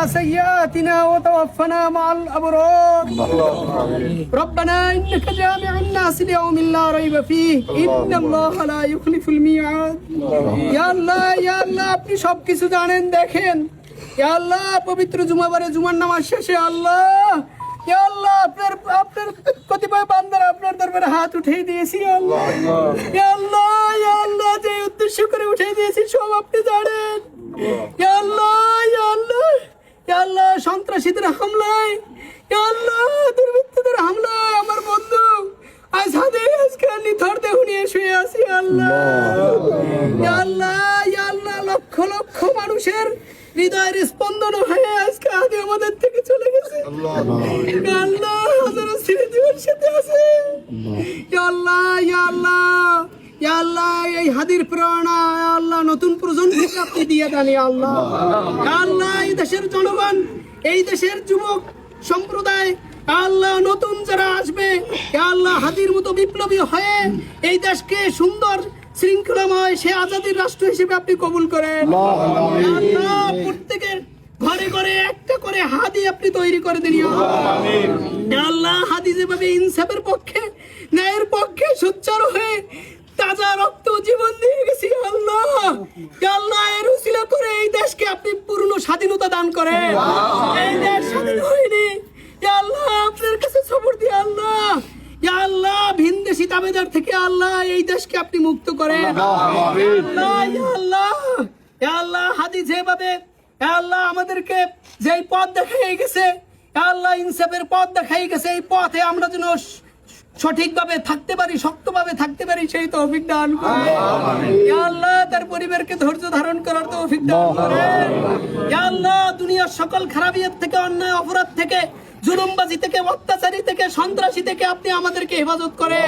سيئاتنا وتوفنا مع الأبرار ربنا إنك جامع الناس ليوم لا ريب فيه إن الله لا يخلف الميعاد يا الله আপনি সবকিছু জানেন দেখেন ইয়া আল্লাহ পবিত্র জুমাবারে জুমার নামাজ শেষে আল্লাহ ইয়া আল্লাহ আপনার কতিপয় বান্দারা আপনার দরবারে হাত উঠিয়ে দিয়েছি আল্লাহ ইয়া আল্লাহ যে উদ্দেশ্য করে উঠিয়ে দিয়েছি সব আপনি জানেন ইয়া আল্লাহ সন্ত্রাসীদের হামলায় ইয়া আল্লাহ দুর্বৃত্তদের হামলায় আমার বন্ধু আজকে নিথর দেহ নিয়ে শুয়ে আছি ইয়া আল্লাহ লক্ষ লক্ষ মানুষের হৃদয়ের স্পন্দন হয়ে আজকে আগে আমাদের থেকে চলে গেছে ইয়া আল্লাহ হাজারো স্মৃতির সাথে আছে ইয়া আল্লাহ এই হাদির প্রেরণা ইয়া আল্লাহ নতুন প্রজন্মকে আপনি দিয়ে দেন ইয়া আল্লাহ এই দেশের জনগণ এই দেশের যুবক সম্প্রদায় আল্লাহ নতুন যারা আসবে আল্লাহ হাদির মতো বিপ্লবী হয়ে এই দেশকে সুন্দর শৃঙ্খলাময় সে আজাদির রাষ্ট্র হিসেবে আপনি কবুল করেন আল্লাহ প্রত্যেকের ঘরে ঘরে একটা করে হাদি আপনি তৈরি করে দেন আল্লাহ হাদি যেভাবে ইনসাফের পক্ষে ন্যায়ের পক্ষে সোচ্চার হয়ে তাজা রক্ত জীবন দিয়ে গেছি আল্লাহ এর উসিলা করে এই দেশকে আপনি পূর্ণ স্বাধীনতা দান করেন এই দেশ স্বাধীন হয়নি আল্লাহ আপনার কাছে সবর দিয়ে আল্লাহ ভিনদেশী দাবেদার থেকে আল্লাহ এই দেশকে আপনি মুক্ত করেন আল্লাহ হাদি যেভাবে আল্লাহ আমাদেরকে যেই পথ দেখাই গেছে আল্লাহ ইনসাফের পথ দেখাই গেছে এই পথে আমরা যেন সঠিকভাবে থাকতে পারি শক্তভাবে থাকতে পারি সেই তৌফিক দান করেন ইয়া আল্লাহ তার পরিবারকে ধৈর্য ধারণ করার তৌফিক দান করেন ইয়া আল্লাহ দুনিয়ার সকল খারাপিয়ত থেকে অন্যায় অপরাধ থেকে জুলুমবাজি থেকে অত্যাচারী থেকে সন্ত্রাসী থেকে আপনি আমাদেরকে হেফাজত করেন